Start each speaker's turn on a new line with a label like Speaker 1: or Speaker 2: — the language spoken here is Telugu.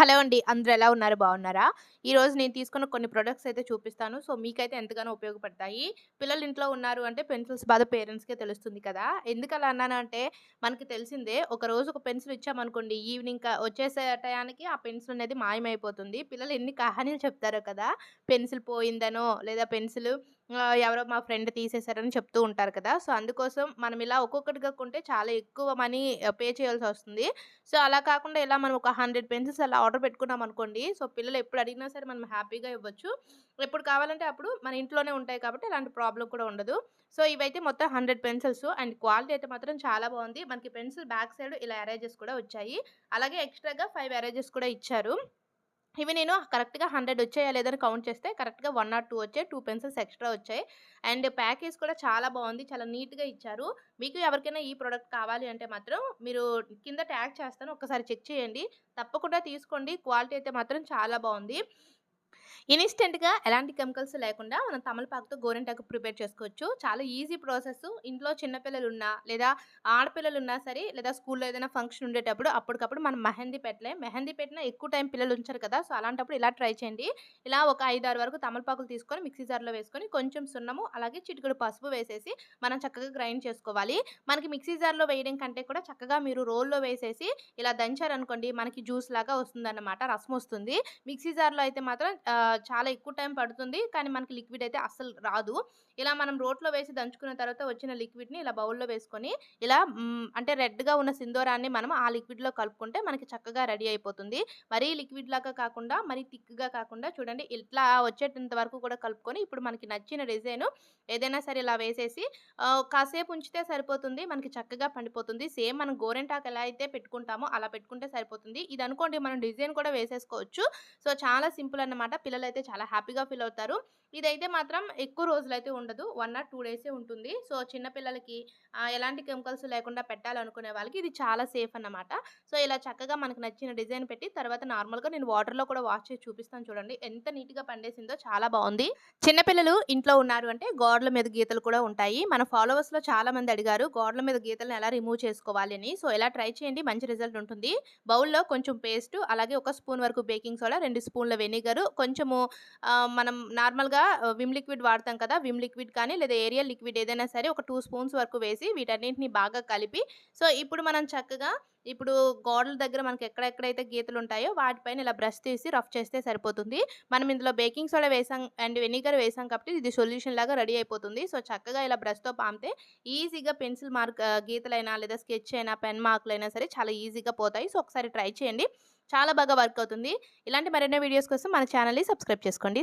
Speaker 1: హలో అండి. అందరూ ఎలా ఉన్నారు? బాగున్నారా? ఈరోజు నేను తీసుకున్న కొన్ని ప్రొడక్ట్స్ అయితే చూపిస్తాను. సో, మీకైతే ఎంతగానో ఉపయోగపడతాయి. పిల్లలు ఇంట్లో ఉన్నారు అంటే పెన్సిల్స్ బాధ పేరెంట్స్‌కే తెలుస్తుంది కదా! ఎందుకలా అన్నానంటే మనకి తెలిసిందే. ఒకరోజు ఒక పెన్సిల్ ఇచ్చామనుకోండి ఈవినింగ్ వచ్చేసే టయానికి ఆ పెన్సిల్ అనేది మాయమైపోతుంది. పిల్లలు ఎన్ని కహానీలు చెప్తారో కదా! పెన్సిల్ పోయిందనో లేదా పెన్సిలు ఎవరో మా ఫ్రెండ్ తీసేసారని చెప్తూ ఉంటారు కదా! సో, అందుకోసం మనం ఇలా ఒక్కొక్కటిగా కొంటే చాలా ఎక్కువ మనీ పే చేయాల్సొస్తుంది. సో, అలా కాకుండా ఇలా మనం ఒక 100 పెన్సిల్స్ అలా ఆర్డర్ పెట్టుకున్నామనుకోండి. సో, పిల్లలు ఎప్పుడు అడిగినా సరే మనం హ్యాపీగా ఇవ్వచ్చు. ఎప్పుడు కావాలంటే అప్పుడు మన ఇంట్లోనే ఉంటాయి కాబట్టి ఎలాంటి ప్రాబ్లమ్ కూడా ఉండదు. సో, ఇవైతే మొత్తం 100 పెన్సిల్స్ అండ్ క్వాలిటీ అయితే మాత్రం చాలా బావుంది. మనకి పెన్సిల్ బ్యాక్ సైడ్ ఇలా ఎరేజర్స్ కూడా వచ్చాయి. అలాగే ఎక్స్‌ట్రాగా 5 ఎరేజర్స్ కూడా ఇచ్చారు. ఇవి నేను కరెక్ట్‌గా 100 వచ్చాయా లేదని కౌంట్ చేస్తే కరెక్ట్‌గా 1 ఆర్ 2 వచ్చాయి. 2 పెన్సిల్స్ ఎక్స్‌ట్రా వచ్చాయి. అండ్ ప్యాకేజ్ కూడా చాలా బావుంది. చాలా నీట్‌గా ఇచ్చారు. మీకు ఎవరికైనా ఈ ప్రొడక్ట్ కావాలి అంటే మాత్రం మీరు కింద ట్యాగ్ చేస్తాను. ఒక్కసారి చెక్ చేయండి. తప్పకుండా తీసుకోండి. క్వాలిటీ అయితే మాత్రం చాలా బావుంది. ఇన్‌స్టంట్‌గా ఎలాంటి కెమికల్స్ లేకుండా మనం తమలపాకుతో గోరింటాకు ప్రిపేర్ చేసుకోవచ్చు. చాలా ఈజీ ప్రాసెస్. ఇంట్లో చిన్న పిల్లలున్నా, లేదా ఆడపిల్లలున్నా సరే, లేదా స్కూల్‌లో ఏదైనా ఫంక్షన్ ఉండేటప్పుడు అప్పటికప్పుడు మనం మెహందీ పెట్టలేం. మెహందీ పెట్టినా ఎక్కువ టైం పిల్లలు ఉంచరు కదా! సో, అలాంటప్పుడు ఇలా ట్రై చేయండి. ఇలా ఒక 5, 6 వరకు తమలపాకులు తీసుకొని మిక్సీ జార్‌లో వేసుకొని కొంచెం సున్నము, అలాగే చిటికెడు పసుపు వేసేసి మనం చక్కగా గ్రైండ్ చేసుకోవాలి. మనకి మిక్సీ జార్‌లో వేయడం కంటే కూడా చక్కగా మీరు రోల్లో వేసేసి ఇలా దంచారనుకోండి మనకి జ్యూస్ లాగా వస్తుందన్నమాట. రసం వస్తుంది. మిక్సీ జార్‌లో అయితే మాత్రం చాలా ఎక్కువ టైం పడుతుంది. కానీ మనకి లిక్విడ్ అయితే అస్సలు రాదు. ఇలా మనం రోట్లో వేసి దంచుకున్న తర్వాత వచ్చిన లిక్విడ్‌ని ఇలా బౌల్‌లో వేసుకొని ఇలా అంటే రెడ్‌గా ఉన్న సింధూరాన్ని మనం ఆ లిక్విడ్‌లో కలుపుకుంటే మనకి చక్కగా రెడీ అయిపోతుంది. మరీ లిక్విడ్ లాగా కాకుండా, మరీ థిక్‌గా కాకుండా చూడండి ఇట్లా వచ్చేటంత వరకు కూడా కలుపుకొని ఇప్పుడు మనకి నచ్చిన డిజైను ఏదైనా సరే ఇలా వేసేసి కాసేపు ఉంచితే సరిపోతుంది. మనకి చక్కగా పండిపోతుంది. సేమ్ మనం గోరింటాకు ఎలా అయితే పెట్టుకుంటామో అలా పెట్టుకుంటే సరిపోతుంది. ఇదనుకోండి మనం డిజైన్ కూడా వేసేసుకోవచ్చు. సో, చాలా సింపుల్ అన్నమాట. పిల్లలైతే చాలా హ్యాపీగా ఫీల్ అవుతారు. ఇదైతే మాత్రం ఎక్కువ రోజులైతే ఉండదు. 1 ఆర్ 2 డేసే ఉంటుంది. సో, చిన్న పిల్లలకి ఎలాంటి కెమికల్స్ లేకుండా పెట్టాలనుకునే వాళ్ళకి ఇది చాలా సేఫ్ అన్నమాట. సో, ఇలా చక్కగా మనకు నచ్చిన డిజైన్ పెట్టి తర్వాత నార్మల్‌గా నేను వాటర్‌లో కూడా వాష్ చేసి చూపిస్తాను చూడండి. ఎంత నీట్‌గా పండేసిందో చాలా బావుంది. చిన్న పిల్లలు ఇంట్లో ఉన్నారు అంటే గోడల మీద గీతలు కూడా ఉంటాయి. మన ఫాలోవర్స్‌లో చాలా మంది అడిగారు గోడల మీద గీతలను ఎలా రిమూవ్ చేసుకోవాలి అని. సో, ఇలా ట్రై చేయండి మంచి రిజల్ట్ ఉంటుంది. బౌల్‌లో కొంచెం పేస్టు, అలాగే ఒక స్పూన్ వరకు బేకింగ్ సోడా, 2 స్పూన్ల వెనిగరు, కొంచెము మనం నార్మల్‌గా విమ్ లిక్విడ్ వాడతాం కదా! విమ్ లిక్విడ్ కానీ లేదా ఏరియల్ లిక్విడ్ ఏదైనా సరే ఒక 2 స్పూన్స్ వరకు వేసి వీటన్నిటిని బాగా కలిపి సో, ఇప్పుడు మనం చక్కగా ఇప్పుడు గోడల దగ్గర మనకి ఎక్కడెక్కడైతే గీతలుంటాయో వాటిపైన ఇలా బ్రష్ తీసి రఫ్ చేస్తే సరిపోతుంది. మనం ఇందులో బేకింగ్ సోడా వేసాం అండ్ వెనిగర్ వేసాం కాబట్టి ఇది సొల్యూషన్ లాగా రెడీ అయిపోతుంది. సో, చక్కగా ఇలా బ్రష్‌తో పామితే ఈజీగా పెన్సిల్ గీతలైనా లేదా స్కెచ్ అయినా, పెన్ మార్కులైనా సరే చాలా ఈజీగా పోతాయి. సో, ఒకసారి ట్రై చేయండి. చాలా బాగా వర్క్ అవుతుంది. ఇలాంటి మరెన్నో వీడియోస్ కోసం మన ఛానెల్‌ని సబ్స్క్రైబ్ చేసుకోండి.